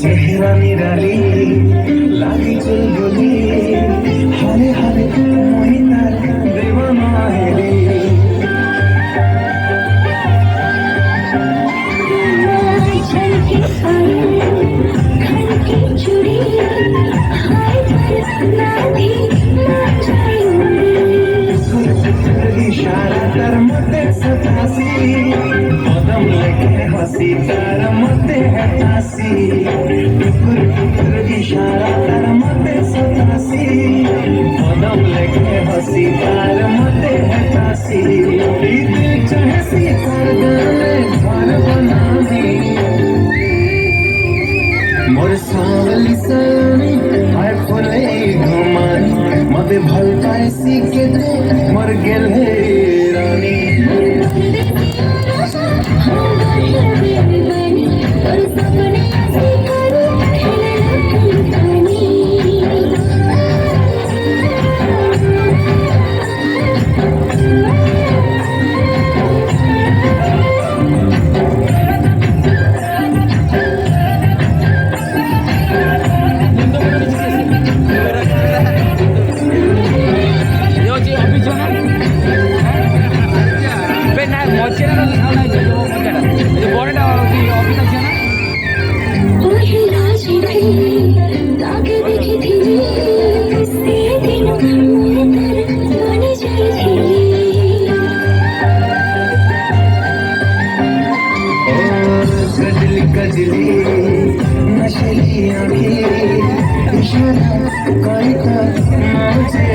চেহারা নিরালি লাগি চুলগুলি হারে হারে মহিনার দেওয়ানা হেরি इशारा कर मते सतासी कदम लेके हंसी कर मते है तासी टुकुर टुकुर इशारा कर मते सतासी कदम लेके हंसी कर मते है तासी दिल चाहे सी कर दे घर बना दे मोर सावली सनी हाय फुले घुमानी मते भल पाए सी के दे मर गेल हे रानी कजली नशली आँखें इशारा करता मुझे